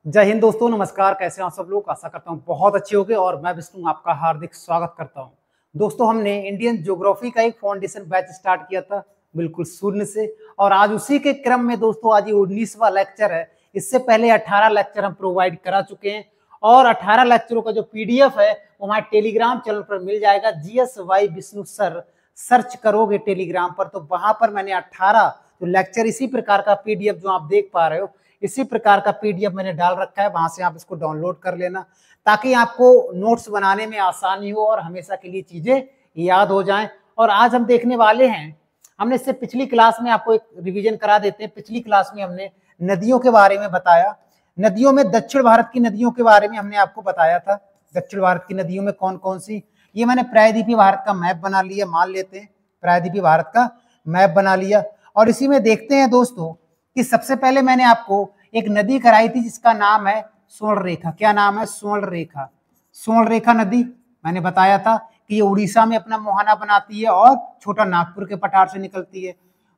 जय हिंद दोस्तों, नमस्कार। कैसे हैं आप सब लोग? आशा करता हूँ बहुत अच्छे होंगे और मैं विष्णु आपका हार्दिक स्वागत करता हूँ। दोस्तों, हमने इंडियन ज्योग्राफी का एक फाउंडेशन बैच स्टार्ट किया था बिल्कुल शून्य से, और आज उसी के क्रम में दोस्तों आज ये 19वां लेक्चर है। इससे पहले 18 लेक्चर हम प्रोवाइड करा चुके हैं और 18 लेक्चरों का जो पीडीएफ है वो हमारे टेलीग्राम चैनल पर मिल जाएगा। GSY विष्णु सर सर्च करोगे टेलीग्राम पर तो वहां पर मैंने 18 जो लेक्चर इसी प्रकार का पीडीएफ जो आप देख पा रहे हो, इसी प्रकार का पीडीएफ मैंने डाल रखा है। वहां से आप इसको डाउनलोड कर लेना ताकि आपको नोट्स बनाने में आसानी हो और हमेशा के लिए चीजें याद हो जाएं। और आज हम देखने वाले हैं, हमने इससे पिछली क्लास में आपको एक रिवीजन करा देते हैं। पिछली क्लास में हमने नदियों के बारे में बताया। नदियों में दक्षिण भारत की नदियों के बारे में हमने आपको बताया था। दक्षिण भारत की नदियों में कौन कौन सी, ये मैंने प्रायद्वीपीय भारत का मैप बना लिया। मान लेते हैं प्रायद्वीपीय भारत का मैप बना लिया और इसी में देखते हैं दोस्तों कि सबसे पहले मैंने आपको एक नदी कराई थी जिसका नाम है स्वर्ण रेखा। क्या नाम है? स्वर्ण रेखा। स्वर्ण रेखा नदी मैंने बताया था कि ये उड़ीसा में अपना मुहाना बनाती है और छोटा नागपुर के पठार से निकलती है।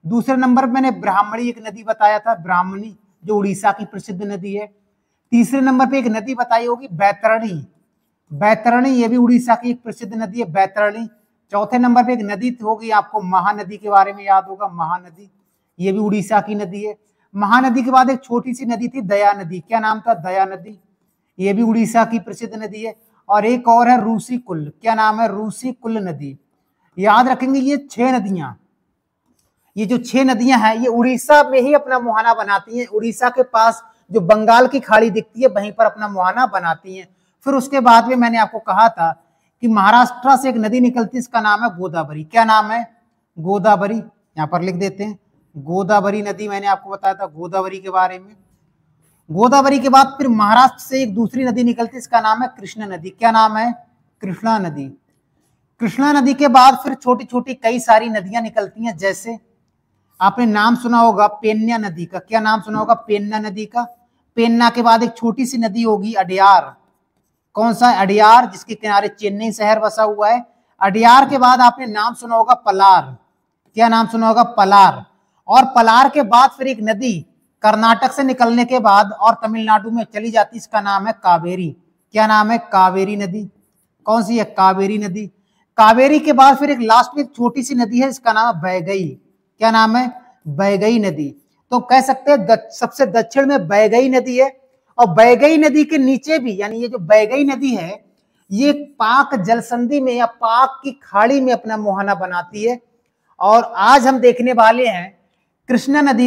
दूसरे नंबर पर मैंने ब्राह्मणी एक नदी बताया था, ब्राह्मणी, जो उड़ीसा की प्रसिद्ध नदी है। तीसरे नंबर पे एक नदी बताई होगी बैतरणी। बैतरणी ये भी उड़ीसा की एक प्रसिद्ध नदी है, बैतरणी। चौथे नंबर पे एक नदी होगी, आपको महानदी के बारे में याद होगा, महानदी, ये भी उड़ीसा की नदी है। महानदी के बाद एक छोटी सी नदी थी दया नदी। क्या नाम था? दया नदी, ये भी उड़ीसा की प्रसिद्ध नदी है। और एक और है रूसी कुल। क्या नाम है? रूसी कुल नदी। याद रखेंगे ये 6 नदियां, ये जो 6 नदियां हैं ये उड़ीसा में ही अपना मुहाना बनाती हैं। उड़ीसा के पास जो बंगाल की खाड़ी दिखती है वहीं पर अपना मुहाना बनाती हैं। फिर उसके बाद में मैंने आपको कहा था कि महाराष्ट्र से एक नदी निकलती है, इसका नाम है गोदावरी। क्या नाम है? गोदावरी। यहाँ पर लिख देते हैं गोदावरी नदी, मैंने आपको बताया था गोदावरी के बारे में। गोदावरी के बाद फिर महाराष्ट्र से एक दूसरी नदी निकलती है, इसका नाम है कृष्णा नदी। क्या नाम है? कृष्णा नदी। कृष्णा नदी के बाद फिर छोटी छोटी कई सारी नदियां निकलती हैं, जैसे आपने नाम सुना होगा पेन्ना नदी का। क्या नाम सुना होगा? पेन्ना नदी का। पेन्ना के बाद एक छोटी सी नदी होगी अडयार। कौन सा? अडयार, जिसके किनारे चेन्नई शहर बसा हुआ है। अडयार के बाद आपने नाम सुना होगा पलार। क्या नाम सुना होगा? पलार। और पलार के बाद फिर एक नदी कर्नाटक से निकलने के बाद और तमिलनाडु में चली जाती, इसका नाम है कावेरी। क्या नाम है? कावेरी नदी। कौन सी है? कावेरी नदी। कावेरी के बाद फिर एक लास्ट में एक छोटी सी नदी है, इसका नाम है बैगई। क्या नाम है? बैगई नदी। तो कह सकते हैं सबसे दक्षिण में बैगई नदी है और बैगई नदी के नीचे भी, यानी ये जो बैगई नदी है ये पाक जलसंधि में या पाक की खाड़ी में अपना मुहाना बनाती है। और आज हम देखने वाले हैं कृष्णा नदी,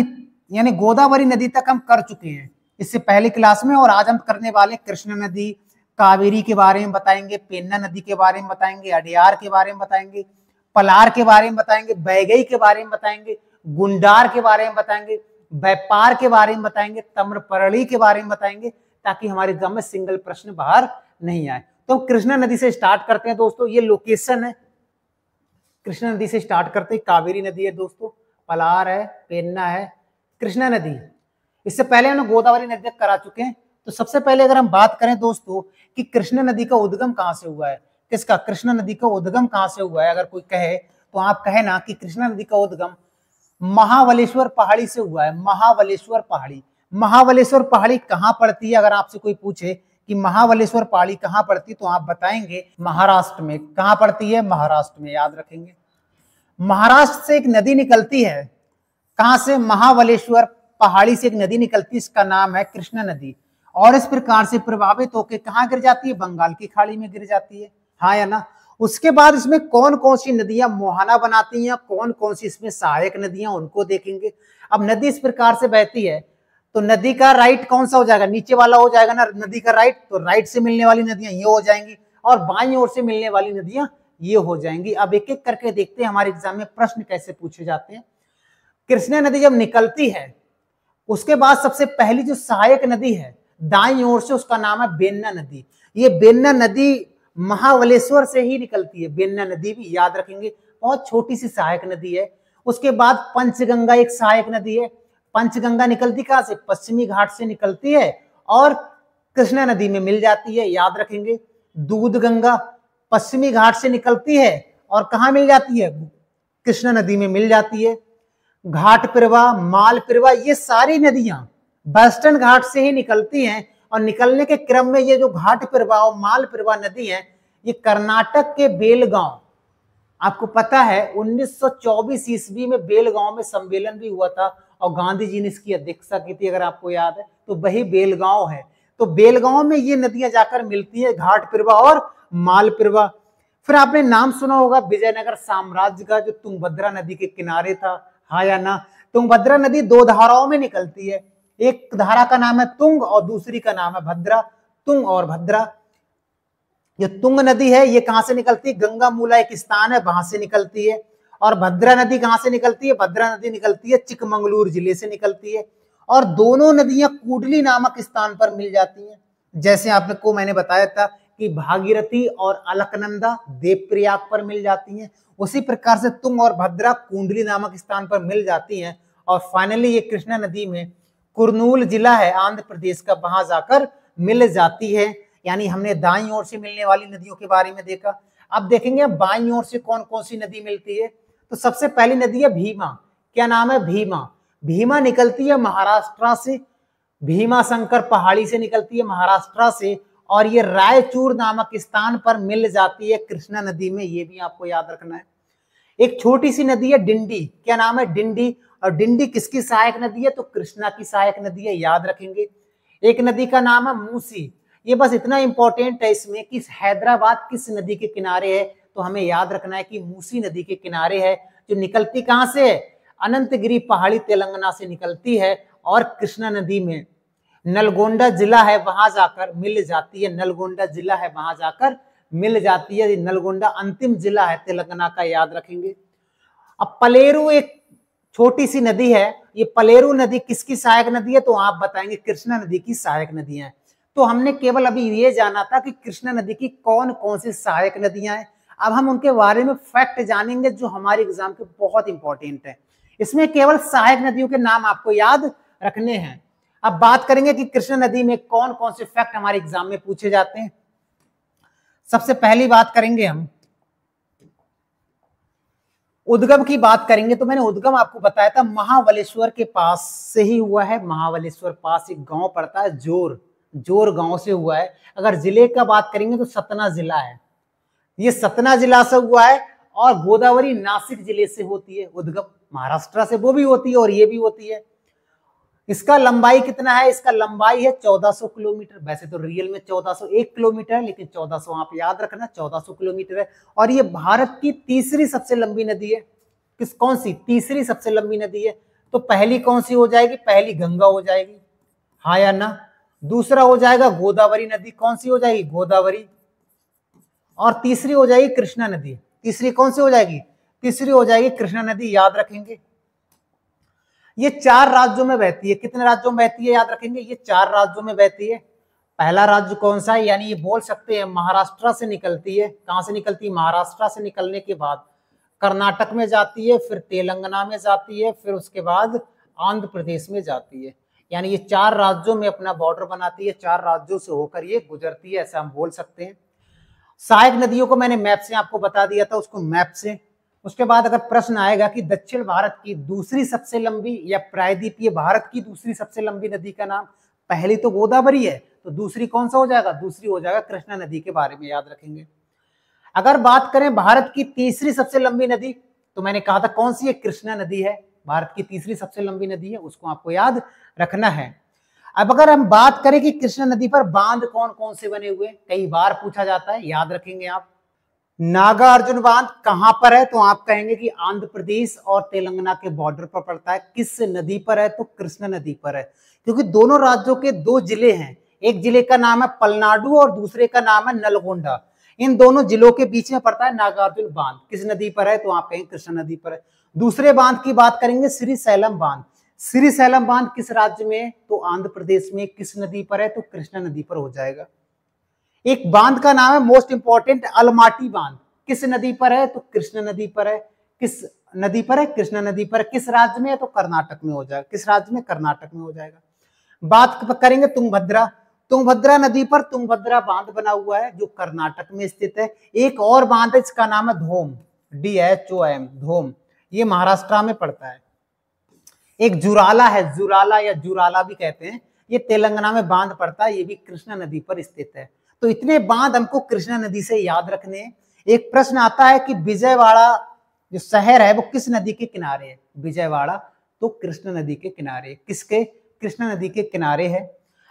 यानी गोदावरी नदी तक हम कर चुके हैं इससे पहली क्लास में, और आज हम करने वाले कृष्णा नदी, कावेरी के बारे में बताएंगे, पेन्ना नदी के बारे में बताएंगे, अडयार के बारे में बताएंगे, पलार के बारे में बताएंगे, बैगई के बारे में बताएंगे, गुंडार के बारे में बताएंगे, व्यापार के बारे में बताएंगे, तम्रपर्णी के बारे में बताएंगे, ताकि हमारे एग्जाम में सिंगल प्रश्न बाहर नहीं आए। तो कृष्णा नदी से स्टार्ट करते हैं दोस्तों। ये लोकेशन है, कृष्णा नदी से स्टार्ट करते हैं। कावेरी नदी है दोस्तों, पलार है, पेन्ना है, कृष्णा नदी। इससे पहले हम गोदावरी नदी तक करा चुके हैं। तो सबसे पहले अगर हम बात करें दोस्तों कि कृष्णा नदी का उद्गम कहां से हुआ है, किसका? कृष्णा नदी का उद्गम कहां से हुआ है अगर कोई कहे तो आप कहे ना कि कृष्णा नदी का उद्गम महाबलेश्वर पहाड़ी से हुआ है। महाबलेश्वर पहाड़ी। महाबलेश्वर पहाड़ी कहां पड़ती है? अगर आपसे कोई पूछे कि महाबलेश्वर पहाड़ी कहां पड़ती है तो आप बताएंगे महाराष्ट्र में। कहां पड़ती है? महाराष्ट्र में। याद रखेंगे। महाराष्ट्र से एक नदी निकलती है, कहां से? महाबलेश्वर पहाड़ी से एक नदी निकलती है, इसका नाम है कृष्णा नदी। और इस प्रकार से प्रभावित होकर कहां गिर जाती है? बंगाल की खाड़ी में गिर जाती है। हाँ या ना? उसके बाद इसमें कौन कौन सी नदियां मुहाना बनाती हैं, कौन कौन सी इसमें सहायक नदियां, उनको देखेंगे। अब नदी इस प्रकार से बहती है तो नदी का राइट कौन सा हो जाएगा? नीचे वाला हो जाएगा ना नदी का राइट। तो राइट से मिलने वाली नदियां ये हो जाएंगी और बाईं ओर से मिलने वाली नदियां ये हो जाएंगी। अब एक एक करके देखते हैं हमारे एग्जाम में प्रश्न कैसे पूछे जाते हैं। कृष्णा नदी जब निकलती है उसके बाद सबसे पहली जो सहायक नदी है दाईं ओर से, उसका नाम है बेन्ना नदी। ये बेन्ना नदी महाबलेश्वर से ही निकलती है। बेन्ना नदी भी याद रखेंगे, बहुत छोटी सी सहायक नदी है। उसके बाद पंचगंगा एक सहायक नदी है। पंचगंगा निकलती कहां से? पश्चिमी घाट से निकलती है और कृष्णा नदी में मिल जाती है। याद रखेंगे। दूध गंगा पश्चिमी घाट से निकलती है और कहां मिल जाती है? कृष्णा नदी में मिल जाती है। घाट प्रवाह, माल प्रवाह, ये सारी नदियां वेस्टर्न घाट से ही निकलती हैं और निकलने के क्रम में ये जो घाट प्रवाह मालप्रभा नदी है, ये कर्नाटक के बेलगांव, आपको पता है 1924 ईस्वी में बेलगांव में सम्मेलन भी हुआ था और गांधी जी ने इसकी अध्यक्षता की थी, अगर आपको याद है तो वही बेलगांव है। तो बेलगांव में ये नदियां जाकर मिलती है, घाट प्रवाह और मालप्रभा। फिर आपने नाम सुना होगा विजयनगर साम्राज्य का, जो तुंगभद्रा नदी के किनारे था, हाँ या ना। तुंगभद्रा नदी दो धाराओं में निकलती है, एक धारा का नाम है तुंग और दूसरी का नाम है भद्रा। तुंग और भद्रा, जो तुंग नदी है ये कहां से निकलती है, गंगा मूला एक स्थान है वहां से निकलती है। और भद्रा नदी कहां से निकलती है, भद्रा नदी निकलती है चिकमंगलूर जिले से निकलती है। और दोनों नदियां कूडली नामक स्थान पर मिल जाती हैं। जैसे आपको मैंने बताया था कि भागीरथी और अलकनंदा देवप्रयाग पर मिल जाती हैं, उसी प्रकार से तुंग और भद्रा कुंडली नामक स्थान पर मिल जाती हैं। और फाइनली ये कृष्णा नदी में कुरनूल जिला है आंध्र प्रदेश का, वहां जाकर मिल जाती है। यानी हमने दाईं ओर से मिलने वाली नदियों के बारे में देखा। अब देखेंगे बाईं ओर से कौन कौन सी नदी मिलती है। तो सबसे पहली नदी है भीमा। क्या नाम है, भीमा। भीमा निकलती है महाराष्ट्र से, भीमा शंकर पहाड़ी से निकलती है महाराष्ट्र से, और ये रायचूर नामक स्थान पर मिल जाती है कृष्णा नदी में, ये भी आपको याद रखना है। एक छोटी सी नदी है डिंडी। क्या नाम है, डिंडी। और डिंडी किसकी सहायक नदी है, तो कृष्णा की सहायक नदी है, याद रखेंगे। एक नदी का नाम है मूसी। ये बस इतना इंपॉर्टेंट है इसमें कि हैदराबाद किस नदी के किनारे है, तो हमें याद रखना है कि मूसी नदी के किनारे है, जो निकलती कहां से है, अनंतगिरी पहाड़ी तेलंगाना से निकलती है और कृष्णा नदी में नलगोंडा जिला है वहां जाकर मिल जाती है। नलगोंडा जिला है वहां जाकर मिल जाती है। नलगोंडा अंतिम जिला है तेलंगाना का, याद रखेंगे। अब पलेरू एक छोटी सी नदी है, ये पलेरू नदी किसकी सहायक नदी है, तो आप बताएंगे कृष्णा नदी की सहायक नदी है। तो हमने केवल अभी ये जाना था कि कृष्णा नदी की कौन कौन सी सहायक नदियां हैं। अब हम उनके बारे में फैक्ट जानेंगे जो हमारे एग्जाम के बहुत इंपॉर्टेंट है। इसमें केवल सहायक नदियों के नाम आपको याद रखने हैं। अब बात करेंगे कि कृष्णा नदी में कौन कौन से फैक्ट हमारे एग्जाम में पूछे जाते हैं। सबसे पहली बात करेंगे हम उद्गम की बात करेंगे। तो मैंने उद्गम आपको बताया था महाबलेश्वर के पास से ही हुआ है। महाबलेश्वर पास एक गांव पड़ता है जोर गांव से हुआ है। अगर जिले का बात करेंगे तो सतना जिला है, ये सतना जिला से हुआ है। और गोदावरी नासिक जिले से होती है उद्गम, महाराष्ट्र से वो भी होती है और ये भी होती है। इसका लंबाई कितना है, इसका लंबाई है 1400 किलोमीटर। वैसे तो रियल में 1401 किलोमीटर है, लेकिन 1400 आप याद रखना, 1400 किलोमीटर है। और ये भारत की तीसरी सबसे लंबी नदी है। कौन सी, तीसरी सबसे लंबी नदी है। तो पहली कौन सी हो जाएगी, पहली गंगा हो जाएगी, हाँ या ना। दूसरा हो जाएगा गोदावरी नदी, कौन सी हो जाएगी, गोदावरी। और तीसरी हो जाएगी कृष्णा नदी। तीसरी कौन सी हो जाएगी, तीसरी हो जाएगी कृष्णा नदी, याद रखेंगे। ये 4 राज्यों में बहती है। कितने राज्यों में बहती है, याद रखेंगे, ये 4 राज्यों में बहती है। पहला राज्य कौन सा है, यानी ये बोल सकते हैं महाराष्ट्र से निकलती है। कहां से निकलती है, महाराष्ट्र से निकलने के बाद कर्नाटक में जाती है, फिर तेलंगाना में जाती है, फिर उसके बाद आंध्र प्रदेश में जाती है। यानी ये 4 राज्यों में अपना बॉर्डर बनाती है, 4 राज्यों से होकर ये गुजरती है, ऐसा हम बोल सकते हैं। सहायक नदियों को मैंने मैप से आपको बता दिया था, उसको मैप से। उसके बाद अगर प्रश्न आएगा कि दक्षिण भारत की दूसरी सबसे लंबी या प्रायद्वीपीय भारत की दूसरी सबसे लंबी नदी का नाम, पहली तो गोदावरी है, तो दूसरी कौन सा हो जाएगा, दूसरी हो जाएगा कृष्णा नदी के बारे में याद रखेंगे। अगर बात करें भारत की तीसरी सबसे लंबी नदी, तो मैंने कहा था कौन सी है, कृष्णा नदी है, भारत की तीसरी सबसे लंबी नदी है, उसको आपको याद रखना है। अब अगर हम बात करें कि कृष्णा नदी पर बांध कौन कौन से बने हुए, कई बार पूछा जाता है, याद रखेंगे आप। नागार्जुन बांध कहां पर है, तो आप कहेंगे कि आंध्र प्रदेश और तेलंगाना के बॉर्डर पर पड़ता है। किस नदी पर है, तो कृष्णा नदी पर है, क्योंकि दोनों राज्यों के 2 जिले हैं। एक जिले का नाम है पलनाडु और दूसरे का नाम है नलगोंडा। इन दोनों जिलों के बीच में पड़ता है नागार्जुन बांध। किस नदी पर है, तो आप कहेंगे कृष्णा नदी पर है। दूसरे बांध की बात करेंगे श्रीशैलम बांध। श्रीशैलम बांध किस राज्य में, तो आंध्र प्रदेश में। किस नदी पर है, तो कृष्णा नदी पर हो जाएगा। एक बांध का नाम है मोस्ट इंपॉर्टेंट अलमाटी बांध। किस नदी पर है, तो कृष्णा नदी पर है। किस नदी पर है, कृष्णा नदी पर। किस राज्य में है, तो कर्नाटक में हो जाएगा। किस राज्य में, कर्नाटक में हो जाएगा। बात करेंगे तुंगभद्रा। तुंगभद्रा नदी पर तुंगभद्रा बांध बना हुआ है, जो कर्नाटक में स्थित है। एक और बांध है, इसका नाम है धोम, DHOM, धोम, ये महाराष्ट्र में पड़ता है। एक जुराला है, जुराला या जुराला भी कहते हैं, ये तेलंगाना में बांध पड़ता है, ये भी कृष्णा नदी पर स्थित है। तो इतने बांध हमको कृष्णा नदी से याद रखने हैं। एक प्रश्न आता है कि विजयवाड़ा जो शहर है वो किस नदी के किनारे है? विजयवाड़ा तो कृष्णा नदी के किनारे। किसके? कृष्णा नदी के किनारे है।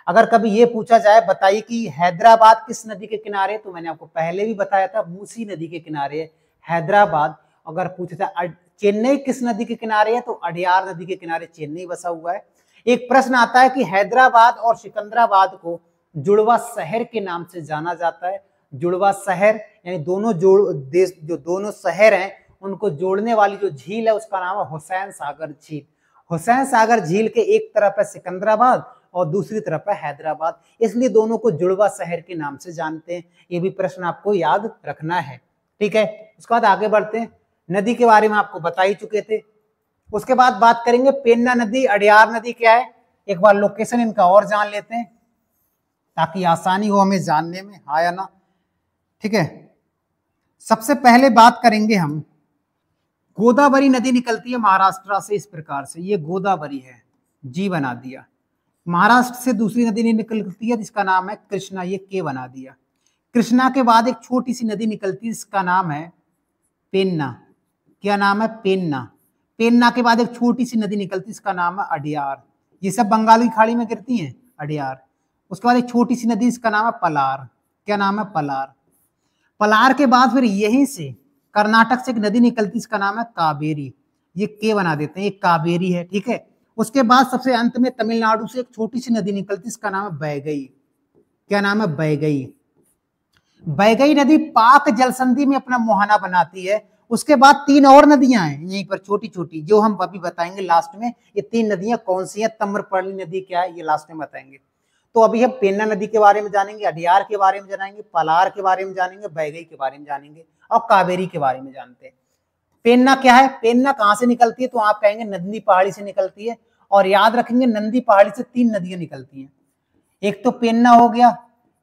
अगर कभी ये पूछा जाए बताइए कि हैदराबाद किस नदी के किनारे, तो मैंने आपको पहले भी बताया था मूसी नदी के किनारे है हैदराबाद। अगर पूछा जाए चेन्नई किस नदी के किनारे है, तो अडयार नदी के किनारे चेन्नई बसा हुआ है। एक प्रश्न आता है कि हैदराबाद और सिकंदराबाद को जुड़वा शहर के नाम से जाना जाता है। जुड़वा शहर यानी दोनों देश जो दोनों शहर हैं उनको जोड़ने वाली जो झील है उसका नाम है हुसैन सागर झील। हुसैन सागर झील के एक तरफ है सिकंदराबाद और दूसरी तरफ है हैदराबाद, इसलिए दोनों को जुड़वा शहर के नाम से जानते हैं। ये भी प्रश्न आपको याद रखना है, ठीक है। उसके बाद आगे बढ़ते हैं। नदी के बारे में आपको बता ही चुके थे। उसके बाद बात करेंगे पेन्ना नदी, अडयार नदी क्या है, एक बार लोकेशन इनका और जान लेते हैं ताकि आसानी हो हमें जानने में, हाँ या ना, ठीक है। सबसे पहले बात करेंगे हम, गोदावरी नदी निकलती है महाराष्ट्र से इस प्रकार से, ये गोदावरी है, जी बना दिया। महाराष्ट्र से दूसरी नदी निकलती है जिसका नाम है कृष्णा, ये के बना दिया। कृष्णा के बाद एक छोटी सी नदी निकलती है जिसका नाम है पेन्ना, क्या नाम है? पेन्ना। पेन्ना के बाद एक छोटी सी नदी निकलती है इसका नाम है अडयार, ये सब बंगाल की खाड़ी में गिरती हैं, अडयार। उसके बाद एक छोटी सी नदी इसका नाम है पलार, क्या नाम है? पलार। पलार के बाद फिर यहीं से कर्नाटक से एक नदी निकलती इसका नाम है कावेरी, ये के बना देते हैं, ये कावेरी है, ठीक है। उसके बाद सबसे अंत में तमिलनाडु से एक छोटी सी नदी निकलती इसका नाम है बैगई, क्या नाम है? बैगई। बैगई नदी पाक जलसंधि में अपना मुहाना बनाती है। उसके बाद तीन और नदियां हैं यहीं पर छोटी छोटी, जो हम अभी बताएंगे लास्ट में। ये तीन नदियां कौन सी हैं? तम्रपर्णी नदी क्या है, ये लास्ट में बताएंगे। तो अभी हम पेन्ना नदी के बारे में जानेंगे, अडयार के बारे में जानेंगे, पलार के बारे में जानेंगे, बैगई के बारे में जानेंगे और कावेरी के बारे में जानते हैं। पेन्ना क्या है? पेन्ना कहाँ से निकलती है? तो आप कहेंगे नंदी पहाड़ी से निकलती है, और याद रखेंगे नंदी पहाड़ी से तीन नदियां निकलती हैं। एक तो पेन्ना हो गया,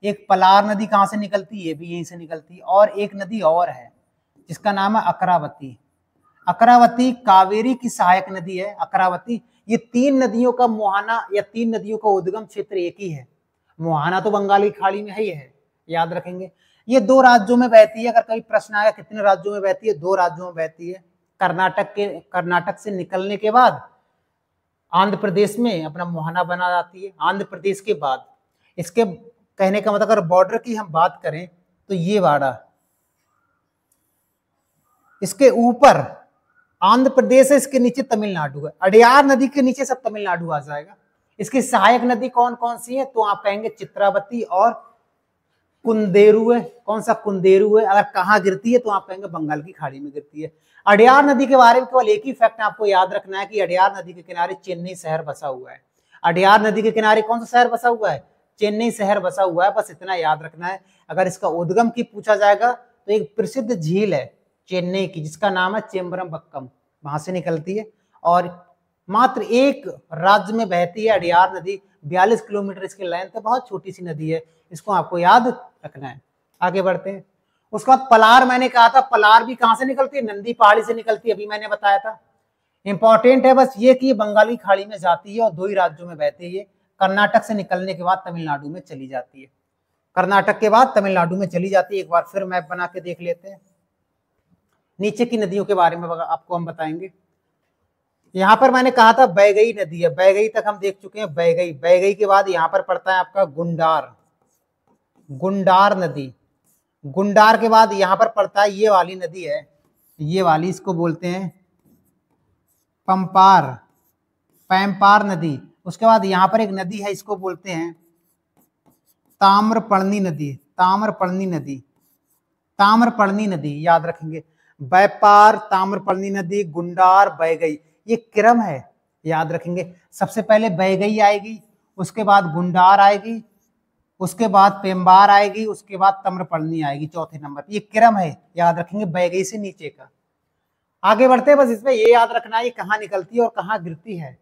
एक पलार नदी कहाँ से निकलती है? ये भी यहीं से निकलती है, और एक नदी और है जिसका नाम है अकरावती। अकरावती कावेरी की सहायक नदी है, अकरावती। ये तीन नदियों का मुहाना या तीन नदियों का उद्गम क्षेत्र एक ही है। मुहाना तो बंगाल की खाड़ी में ही है, याद रखेंगे। ये दो राज्यों में बहती है। अगर कभी प्रश्न आया कितने राज्यों में बहती है, दो राज्यों में बहती है। कर्नाटक से निकलने के बाद आंध्र प्रदेश में अपना मुहाना बना जाती है। आंध्र प्रदेश के बाद इसके कहने का मतलब अगर बॉर्डर की हम बात करें तो ये वाड़ा, इसके ऊपर आंध्र प्रदेश है, इसके नीचे तमिलनाडु है। अडयार नदी के नीचे सब तमिलनाडु आ जाएगा। इसकी सहायक नदी कौन कौन सी है? तो आप कहेंगे चित्रावती और कुंदेरू है। कौन सा? कुंदेरू है। अगर कहाँ गिरती है तो आप कहेंगे बंगाल की खाड़ी में गिरती है। अडयार नदी के बारे में केवल एक ही फैक्ट आपको याद रखना है कि अडयार नदी के किनारे चेन्नई शहर बसा हुआ है। अडयार नदी के किनारे कौन सा शहर बसा हुआ है? चेन्नई शहर बसा हुआ है, बस इतना याद रखना है। अगर इसका उद्गम की पूछा जाएगा तो एक प्रसिद्ध झील है चेन्नई की जिसका नाम है चेम्बरमबक्कम, वहां से निकलती है। और मात्र एक राज्य में बहती है अडयार नदी, 42 किलोमीटर इसकी लेंथ है, बहुत छोटी सी नदी है, इसको आपको याद रखना है। आगे बढ़ते हैं। उसके बाद पलार, मैंने कहा था पलार भी कहां से निकलती है? नंदी पहाड़ी से निकलती है, अभी मैंने बताया था। इंपॉर्टेंट है बस ये कि ये बंगाली खाड़ी में जाती है और दो ही राज्यों में बहती है। कर्नाटक से निकलने के बाद तमिलनाडु में चली जाती है, कर्नाटक के बाद तमिलनाडु में चली जाती है। एक बार फिर मैप बना के देख लेते हैं। नीचे की नदियों के बारे में आपको हम बताएंगे। यहां पर मैंने कहा था बैगई नदी है, बैगई तक हम देख चुके हैं। बैगई, बैगई के बाद यहां पर पड़ता है आपका गुंडार, गुंडार नदी। गुंडार के बाद यहां पर पड़ता है ये वाली नदी है, ये वाली, इसको बोलते हैं पंपार, पैम्पार नदी। उसके बाद यहां पर एक नदी है, इसको बोलते हैं ताम्रपर्णी नदी, ताम्रपर्णी नदी, ताम्रपर्णी नदी, याद रखेंगे। व्यापार, ताम्रपर्णी नदी, गुंडार, बैगई, ये क्रम है, याद रखेंगे। सबसे पहले बैगई आएगी, उसके बाद गुंडार आएगी, उसके बाद पेम्बार आएगी, उसके बाद ताम्रपर्णी आएगी चौथे नंबर। ये क्रम है, याद रखेंगे, बैगई से नीचे का। आगे बढ़ते हैं, बस इसमें ये याद रखना है कहाँ निकलती है और कहाँ गिरती है।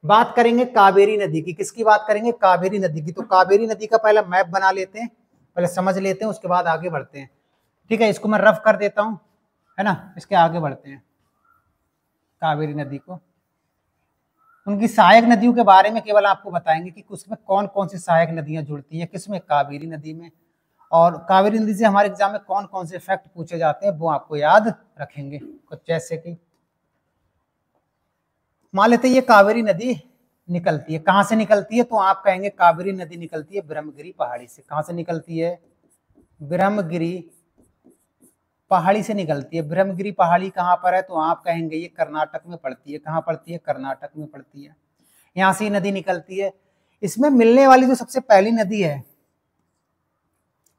बात करेंगे कावेरी नदी की। किसकी बात करेंगे? कावेरी नदी की। तो कावेरी नदी का पहले मैप बना लेते हैं, पहले समझ लेते हैं, उसके बाद आगे बढ़ते हैं, ठीक है। इसको मैं रफ कर देता हूं, है ना, इसके आगे बढ़ते हैं कावेरी नदी को। उनकी सहायक नदियों के बारे में केवल आपको बताएंगे कि उसमें कौन कौन सी सहायक नदियां जुड़ती हैं, किसमें, कावेरी नदी में। और कावेरी नदी से हमारे एग्जाम में कौन कौन से फैक्ट पूछे जाते हैं वो आपको याद रखेंगे। कुछ जैसे कि मान लेते हैं ये कावेरी नदी निकलती है, कहाँ से निकलती है, तो आप कहेंगे कावेरी नदी निकलती है ब्रह्मगिरी पहाड़ी से। कहाँ से निकलती है? ब्रह्मगिरी पहाड़ी से निकलती है। ब्रह्मगिरी पहाड़ी कहाँ पर है? तो आप कहेंगे ये कर्नाटक में पड़ती है। कहाँ पड़ती है? कर्नाटक में पड़ती है। यहाँ से ये नदी निकलती है। इसमें मिलने वाली जो सबसे पहली नदी है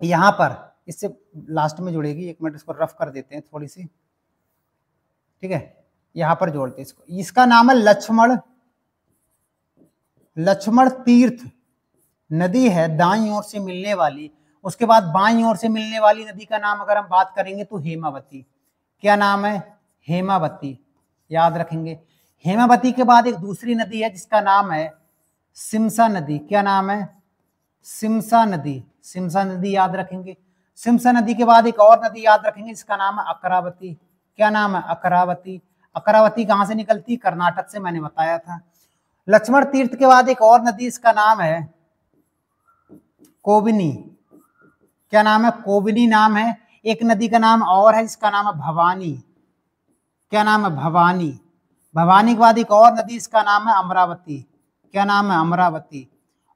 यहाँ पर, इससे लास्ट में जुड़ेगी, एक मिनट इसको रफ कर देते हैं थोड़ी सी, ठीक है, यहाँ पर जोड़ते हैं इसको। इसका नाम है लक्ष्मण तीर्थ नदी है, दाईं ओर से मिलने वाली। उसके बाद बाईं ओर से मिलने वाली नदी का नाम अगर हम बात करेंगे तो हेमावती। क्या नाम है? हेमावती, याद रखेंगे। हेमावती के बाद एक दूसरी नदी है जिसका नाम है सिमसा नदी। क्या नाम है? सिमसा नदी। सिमसा नदी याद रखेंगे। सिमसा नदी के बाद एक और नदी याद रखेंगे जिसका नाम है अकरावती। क्या नाम है? अकरावती। अकरावती कहाँ से निकलती? कर्नाटक से, मैंने बताया था। लक्ष्मण तीर्थ के बाद एक और नदी, इसका नाम है कोबिनी। क्या नाम है? कोबिनी नाम है। एक नदी का नाम और है जिसका नाम है भवानी। क्या नाम है? भवानी। भवानी के बाद एक और नदी, इसका नाम है अमरावती। क्या नाम है? अमरावती।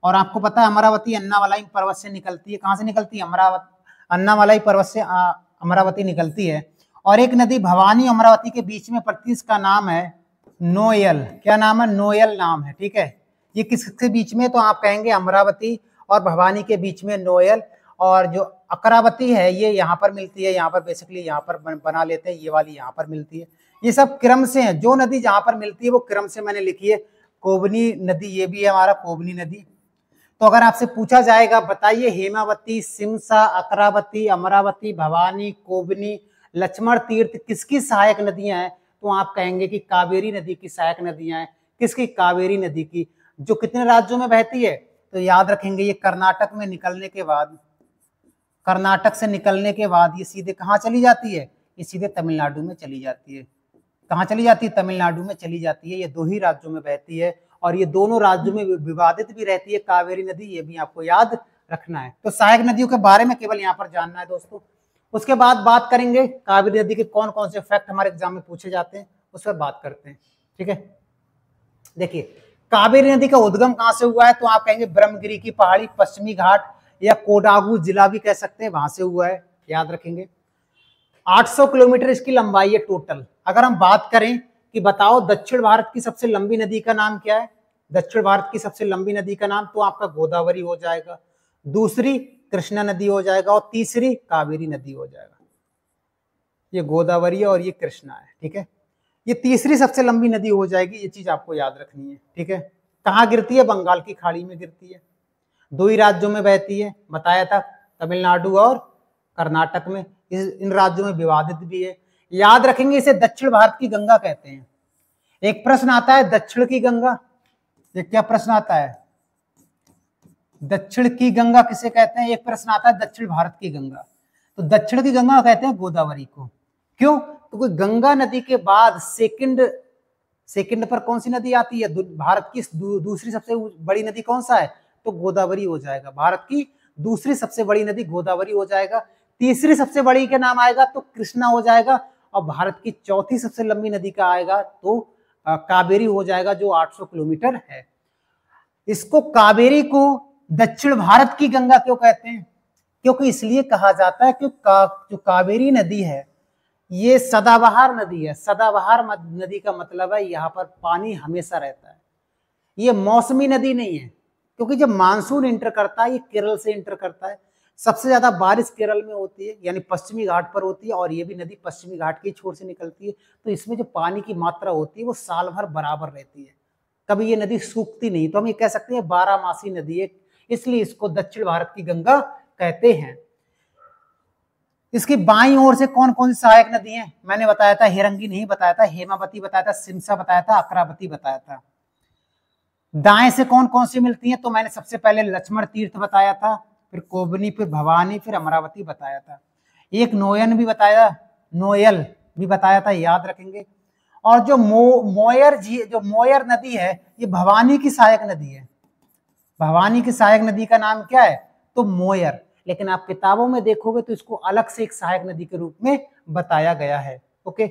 और आपको पता है अमरावती अन्नामलाई पर्वत से निकलती है। कहाँ से निकलती है? अमरावती, अन्नामलाई पर्वत से अमरावती निकलती है। और एक नदी भवानी अमरावती के बीच में पड़ती है, इसका नाम है नोयल। क्या नाम है? नोयल नाम है, ठीक है। ये किसके बीच में? तो आप कहेंगे अमरावती और भवानी के बीच में नोयल। और जो अकरावती है ये यहाँ पर मिलती है, यहाँ पर बेसिकली यहाँ पर बना लेते हैं, ये वाली यहाँ पर मिलती है। ये सब क्रम से है, जो नदी जहाँ पर मिलती है वो क्रम से मैंने लिखी है। कोबनी नदी ये भी है हमारा, कोबनी नदी। तो अगर आपसे पूछा जाएगा बताइए हेमावती, सिमसा, अकरावती, अमरावती, भवानी, कोबनी, लक्ष्मण तीर्थ किसकी सहायक नदियां हैं, तो आप कहेंगे कि कावेरी नदी की सहायक नदियां हैं। किसकी? कावेरी नदी की। जो कितने राज्यों में बहती है? तो याद रखेंगे ये कर्नाटक में निकलने के बाद, कर्नाटक से निकलने के बाद ये सीधे कहाँ चली जाती है? ये सीधे तमिलनाडु में चली जाती है। कहाँ चली जाती है? तमिलनाडु में चली जाती है। ये दो ही राज्यों में बहती है और ये दोनों राज्यों में विवादित भी रहती है कावेरी नदी, ये भी आपको याद रखना है। तो सहायक नदियों के बारे में केवल यहाँ पर जानना है दोस्तों। उसके बाद बात करेंगे कावेरी नदी के कौन कौन से फैक्ट हमारे एग्जाम में पूछे जाते हैं, उस पर बात करते हैं, ठीक है। देखिए कावेरी नदी का उद्गम कहाँ से हुआ है, तो आप कहेंगे ब्रह्मगिरी की पहाड़ी, पश्चिमी घाट या कोडागू जिला भी कह सकते हैं, वहां से हुआ है, याद रखेंगे। 800 किलोमीटर इसकी लंबाई है टोटल। अगर हम बात करें कि बताओ दक्षिण भारत की सबसे लंबी नदी का नाम क्या है, दक्षिण भारत की सबसे लंबी नदी का नाम, तो आपका गोदावरी हो जाएगा, दूसरी कृष्णा नदी हो जाएगा और तीसरी कावेरी नदी हो जाएगा। ये गोदावरी है और ये कृष्णा है, ठीक है। ये तीसरी सबसे लंबी नदी हो जाएगी, ये चीज आपको याद रखनी है, ठीक है। कहाँ गिरती है? बंगाल की खाड़ी में गिरती है। दो ही राज्यों में बहती है, बताया था, तमिलनाडु और कर्नाटक में। इन राज्यों में विवादित भी है, याद रखेंगे। इसे दक्षिण भारत की गंगा कहते हैं। एक प्रश्न आता है दक्षिण की गंगा, ये क्या प्रश्न आता है? दक्षिण की गंगा किसे कहते हैं? एक प्रश्न आता है दक्षिण भारत की गंगा, तो दक्षिण की गंगा कहते हैं गोदावरी को। क्यों? तो गंगा नदी के बाद सेकंड पर कौन सी नदी आती है? भारत की दूसरी सबसे बड़ी नदी कौन सा है? तो गोदावरी हो जाएगा। भारत की दूसरी सबसे बड़ी नदी गोदावरी हो जाएगा। तीसरी सबसे बड़ी का नाम आएगा तो कृष्णा हो जाएगा। और भारत की चौथी सबसे लंबी नदी का आएगा तो कावेरी हो जाएगा, जो 800 किलोमीटर है। इसको कावेरी को दक्षिण भारत की गंगा क्यों कहते हैं? क्योंकि इसलिए कहा जाता है कि जो कावेरी नदी है ये सदाबहार नदी है। सदाबहार नदी का मतलब है यहाँ पर पानी हमेशा रहता है। ये मौसमी नदी नहीं है, क्योंकि जब मानसून इंटर करता है ये केरल से इंटर करता है। सबसे ज्यादा बारिश केरल में होती है, यानी पश्चिमी घाट पर होती है, और ये भी नदी पश्चिमी घाट की छोर से निकलती है। तो इसमें जो पानी की मात्रा होती है वो साल भर बराबर रहती है, कभी ये नदी सूखती नहीं। तो हम ये कह सकते हैं 12 मासी नदी है, इसलिए इसको दक्षिण भारत की गंगा कहते हैं। इसकी बाईं ओर से कौन कौन सी सहायक नदी है? मैंने बताया था, हिरंगी नहीं बताया था, हेमावती बताया था, सिमसा बताया था, अकरावती बताया था। दाएं से कौन कौन सी मिलती हैं? तो मैंने सबसे पहले लक्ष्मण तीर्थ बताया था, फिर कोबनी, फिर भवानी, फिर अमरावती बताया था। एक नोयल भी बताया था, याद रखेंगे। और जो मोयर नदी है ये भवानी की सहायक नदी है। भवानी की सहायक नदी का नाम क्या है? तो मोयर। लेकिन आप किताबों में देखोगे तो इसको अलग से एक सहायक नदी के रूप में बताया गया है। ओके,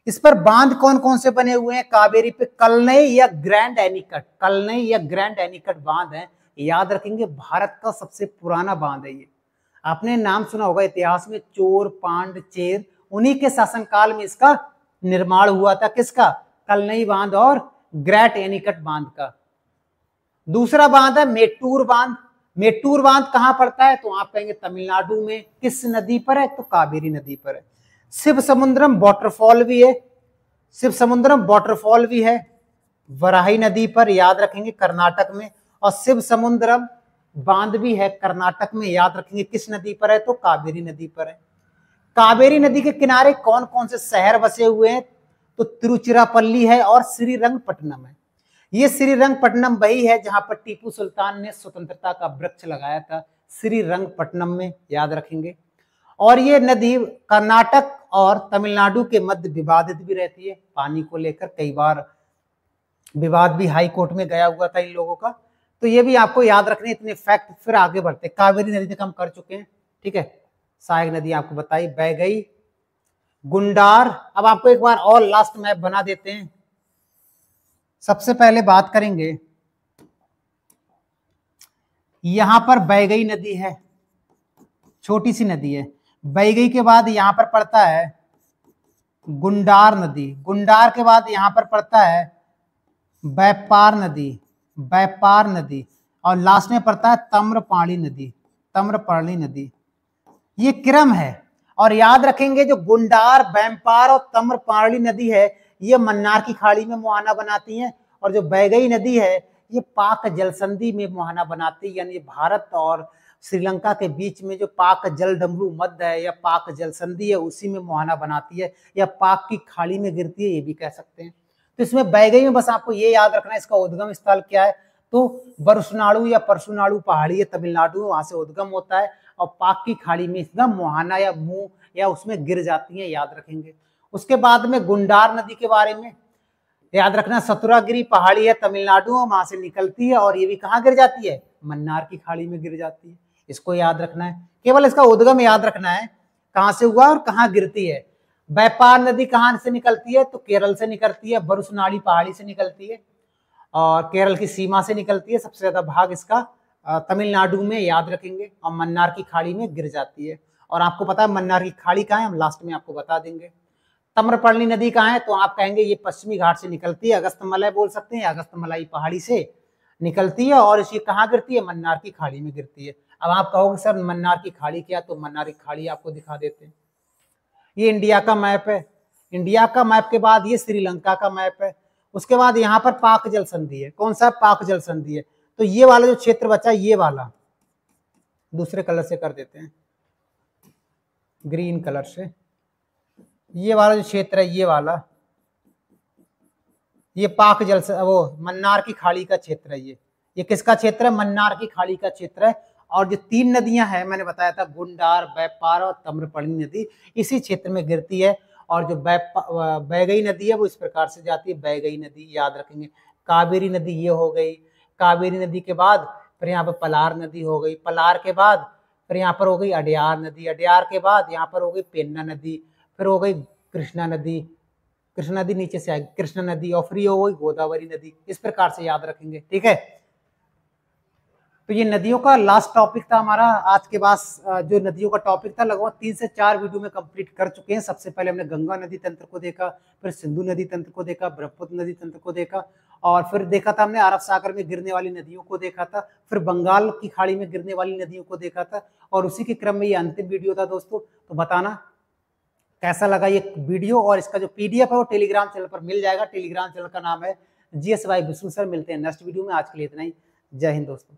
इस पर बांध कौन कौन से बने हुए हैं कावेरी पे? कलनई या ग्रैंड एनीकट, कलनई या ग्रैंड एनीकट बांध है। याद रखेंगे भारत का सबसे पुराना बांध है ये। आपने नाम सुना होगा इतिहास में, चोर पांड चेर, उन्हीं के शासनकाल में इसका निर्माण हुआ था। किसका? कलनई बांध और ग्रेट एनीकट बांध का। दूसरा बांध है मेट्टूर बांध। मेट्टूर बांध कहां पड़ता है? तो आप कहेंगे तमिलनाडु में। किस नदी पर है? तो कावेरी नदी पर है। शिव समुद्रम वाटरफॉल भी है, शिव समुद्रम वाटरफॉल भी है वराही नदी पर, याद रखेंगे कर्नाटक में। और शिव समुद्रम बांध भी है कर्नाटक में, याद रखेंगे किस नदी पर है? तो कावेरी नदी पर है। कावेरी नदी के किनारे कौन कौन से शहर बसे हुए हैं? तो तिरुचिरापल्ली है और श्रीरंगपट्टनम है। ये श्रीरंगपट्टनम वही है जहां पर टीपू सुल्तान ने स्वतंत्रता का वृक्ष लगाया था, श्रीरंगपट्टनम में, याद रखेंगे। और ये नदी कर्नाटक और तमिलनाडु के मध्य विवादित भी रहती है, पानी को लेकर कई बार विवाद भी हाई कोर्ट में गया हुआ था इन लोगों का। तो ये भी आपको याद रखने, इतने फैक्ट। फिर आगे बढ़ते, कावेरी नदी तक हम कर चुके हैं, ठीक है। सहायक नदी आपको बताई, बैगई, गुंडार। अब आपको एक बार और लास्ट मैप बना देते हैं। सबसे पहले बात करेंगे, यहां पर बैगई नदी है, छोटी सी नदी है। बैगई के बाद यहां पर पड़ता है गुंडार नदी, गुंडार के बाद यहां पर पड़ता है बैपार नदी, बैपार नदी, और लास्ट में पड़ता है तम्रपाणी नदी, तम्रपाणी नदी। ये क्रम है। और याद रखेंगे जो गुंडार, बैपार और तम्रपाणी नदी है ये मन्नार की खाड़ी में मुहाना बनाती हैं, और जो बैगई नदी है ये पाक जलसंधि में मुहाना बनाती है। यानी भारत और श्रीलंका के बीच में जो पाक जल डमरू मध्य है या पाक जलसंधि है उसी में मुहाना बनाती है, या पाक की खाड़ी में गिरती है, ये भी कह सकते हैं। तो इसमें बैगई में बस आपको ये याद रखना है इसका उद्गम स्थल क्या है। तो बरसनाडु या परसुनाडु पहाड़ी है तमिलनाडु में, वहां से उद्गम होता है, और पाक की खाड़ी में इसका मुहाना या मुंह या उसमें गिर जाती है, याद रखेंगे। उसके बाद में गुंडार नदी के बारे में याद रखना, सतुरागिरी पहाड़ी है तमिलनाडु में, वहां से निकलती है और ये भी कहाँ गिर जाती है? मन्नार की खाड़ी में गिर जाती है। इसको याद रखना है, केवल इसका उद्गम याद रखना है, कहां से हुआ और कहां गिरती है। बैपार नदी कहां से निकलती है? तो केरल से निकलती है, बरुसनाडी पहाड़ी से निकलती है और केरल की सीमा से निकलती है। सबसे ज्यादा भाग इसका तमिलनाडु में, याद रखेंगे, और मन्नार की खाड़ी में गिर जाती है। और आपको पता है मन्नार की खाड़ी कहाँ है, हम लास्ट में आपको बता देंगे। तम्रपर्णी नदी कहाँ है? तो आप कहेंगे ये पश्चिमी घाट से निकलती है, अगस्तमलय बोल सकते हैं, अगस्तमलाई पहाड़ी से निकलती है और इसी कहाँ गिरती है? मन्नार की खाड़ी में गिरती है। अब आप कहोगे सर मन्नार की खाड़ी क्या? तो मन्नार की खाड़ी आपको दिखा देते हैं। ये इंडिया का मैप है, इंडिया का मैप के बाद ये श्रीलंका का मैप है। उसके बाद यहाँ पर पाक जल संधि है। कौन सा? पाक जल संधि है। तो ये वाला जो क्षेत्र बचा, ये वाला दूसरे कलर से कर देते हैं, ग्रीन कलर से। ये वाला जो क्षेत्र है, ये वाला, ये पाक जल वो मन्नार की खाड़ी का क्षेत्र है। ये किसका क्षेत्र है? मन्नार की खाड़ी का क्षेत्र है। और जो तीन नदियां हैं मैंने बताया था, गुंडार, बैपार और तम्रपर्णी नदी, इसी क्षेत्र में गिरती है। और जो बैगई नदी है वो इस प्रकार से जाती है, बैगई नदी, याद रखेंगे। कावेरी नदी ये हो गई, कावेरी नदी के बाद फिर यहाँ पर पलार नदी हो गई, पलार के बाद फिर यहाँ पर हो गई अड्यार नदी, अड्यार के बाद यहाँ पर हो गई पेन्ना नदी, फिर हो गई कृष्णा नदी, कृष्णा नदी नीचे से आएगी कृष्णा नदी, और फिर हो गई गोदावरी नदी। इस प्रकार से याद रखेंगे, ठीक है। तो ये नदियों का लास्ट टॉपिक था हमारा आज के पास। जो नदियों का टॉपिक था लगभग 3 से 4 वीडियो में कंप्लीट कर चुके हैं। सबसे पहले हमने गंगा नदी तंत्र को देखा, फिर सिंधु नदी तंत्र को देखा, ब्रह्मपुत्र नदी तंत्र को देखा, और फिर देखा था हमने अरब सागर में गिरने वाली नदियों को देखा था, फिर बंगाल की खाड़ी में गिरने वाली नदियों को देखा था, और उसी के क्रम में ये अंतिम वीडियो था दोस्तों। तो बताना कैसा लगा ये वीडियो, और इसका जो PDF है वो टेलीग्राम चैनल पर मिल जाएगा। टेलीग्राम चैनल का नाम है GS by विष्णु सर। मिलते हैं नेक्स्ट वीडियो में, आज के लिए इतना ही। जय हिंद दोस्तों।